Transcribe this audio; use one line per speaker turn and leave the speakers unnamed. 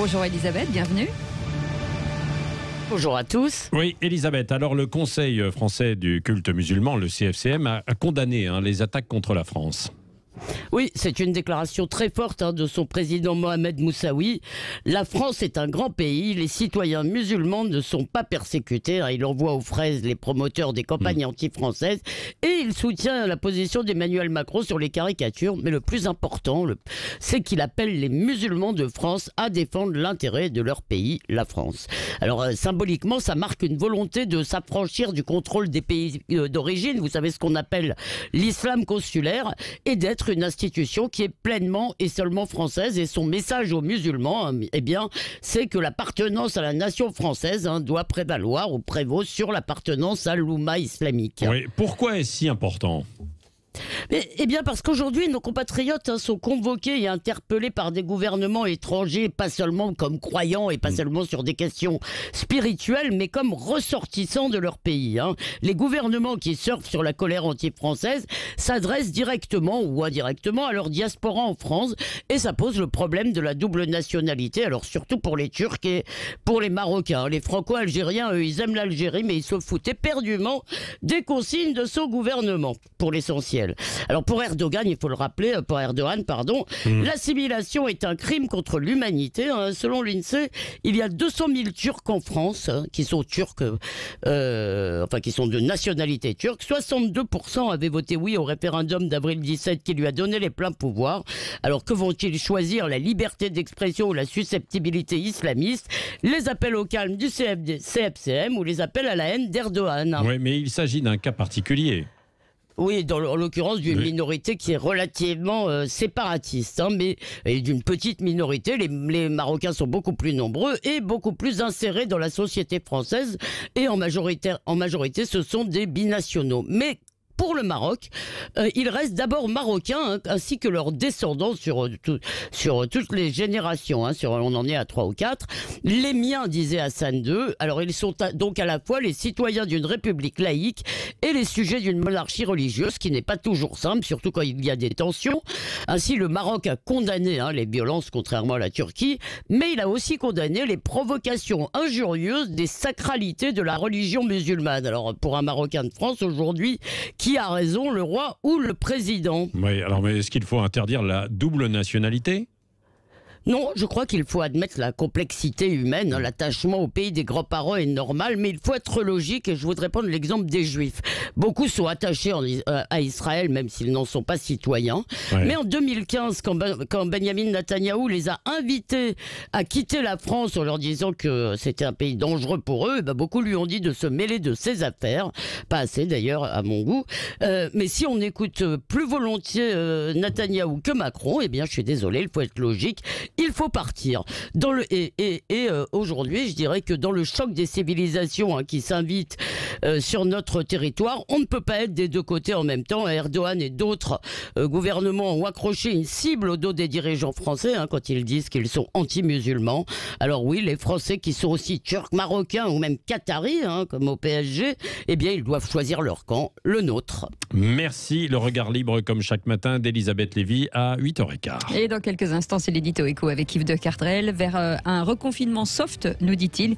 Bonjour Elisabeth, bienvenue.
Bonjour à tous.
Oui, Elisabeth, alors le Conseil français du culte musulman, le CFCM, a condamné les attaques contre la France.
Oui, c'est une déclaration très forte de son président Mohamed Moussaoui. La France est un grand pays, les citoyens musulmans ne sont pas persécutés. Il envoie aux fraises les promoteurs des campagnes anti-françaises et il soutient la position d'Emmanuel Macron sur les caricatures. Mais le plus important, c'est qu'il appelle les musulmans de France à défendre l'intérêt de leur pays, la France. Alors symboliquement, ça marque une volonté de s'affranchir du contrôle des pays d'origine. Vous savez ce qu'on appelle l'islam consulaire et d'être une institution qui est pleinement et seulement française. Et son message aux musulmans, c'est que l'appartenance à la nation française doit prévaloir ou prévaut sur l'appartenance à l'oumma islamique.
Oui, pourquoi est-ce si important ?
Parce qu'aujourd'hui, nos compatriotes sont convoqués et interpellés par des gouvernements étrangers, pas seulement comme croyants et pas seulement sur des questions spirituelles, mais comme ressortissants de leur pays. Les gouvernements qui surfent sur la colère anti-française s'adressent directement ou indirectement à leur diaspora en France et ça pose le problème de la double nationalité, alors surtout pour les Turcs et pour les Marocains. Les Franco-Algériens, eux, ils aiment l'Algérie, mais ils se foutent éperdument des consignes de son gouvernement, pour l'essentiel. Alors pour Erdogan, il faut le rappeler, l'assimilation est un crime contre l'humanité. Selon l'INSEE, il y a 200 000 Turcs en France qui sont turcs, qui sont de nationalité turque. 62% avaient voté oui au référendum d'avril 17 qui lui a donné les pleins pouvoirs. Alors que vont-ils choisir, la liberté d'expression ou la susceptibilité islamiste, les appels au calme du CFCM ou les appels à la haine d'Erdogan?
Oui, mais il s'agit d'un cas particulier.
Oui, en l'occurrence d'une minorité qui est relativement séparatiste, mais d'une petite minorité. Les Marocains sont beaucoup plus nombreux et beaucoup plus insérés dans la société française. Et en majorité, ce sont des binationaux. Mais pour le Maroc, ils restent d'abord marocains, ainsi que leurs descendants sur toutes les générations. On en est à 3 ou 4. Les miens, disait Hassan II. Alors ils sont donc à la fois les citoyens d'une république laïque et les sujets d'une monarchie religieuse, qui n'est pas toujours simple, surtout quand il y a des tensions. Ainsi, le Maroc a condamné les violences, contrairement à la Turquie, mais il a aussi condamné les provocations injurieuses des sacralités de la religion musulmane. Alors pour un Marocain de France aujourd'hui, qui a raison, le roi ou le président?
Oui, alors mais est-ce qu'il faut interdire la double nationalité ?
Non, je crois qu'il faut admettre la complexité humaine. L'attachement au pays des grands-parents est normal, mais il faut être logique et je voudrais prendre l'exemple des Juifs. Beaucoup sont attachés à Israël, même s'ils n'en sont pas citoyens. Ouais. Mais en 2015, quand Benjamin Netanyahou les a invités à quitter la France en leur disant que c'était un pays dangereux pour eux, beaucoup lui ont dit de se mêler de ses affaires. Pas assez d'ailleurs, à mon goût. Mais si on écoute plus volontiers Netanyahou que Macron, je suis désolé, il faut être logique. Il faut partir. Aujourd'hui, je dirais que dans le choc des civilisations qui s'invitent sur notre territoire, on ne peut pas être des deux côtés en même temps. Erdogan et d'autres gouvernements ont accroché une cible au dos des dirigeants français quand ils disent qu'ils sont anti-musulmans. Alors oui, les Français qui sont aussi turcs, marocains ou même qataris, comme au PSG, ils doivent choisir leur camp, le nôtre.
Merci. Le regard libre, comme chaque matin, d'Elisabeth Lévy à 8h15.
Et dans quelques instants, c'est l'édito Écho avec Yves de Kardrel vers un reconfinement soft, nous dit-il.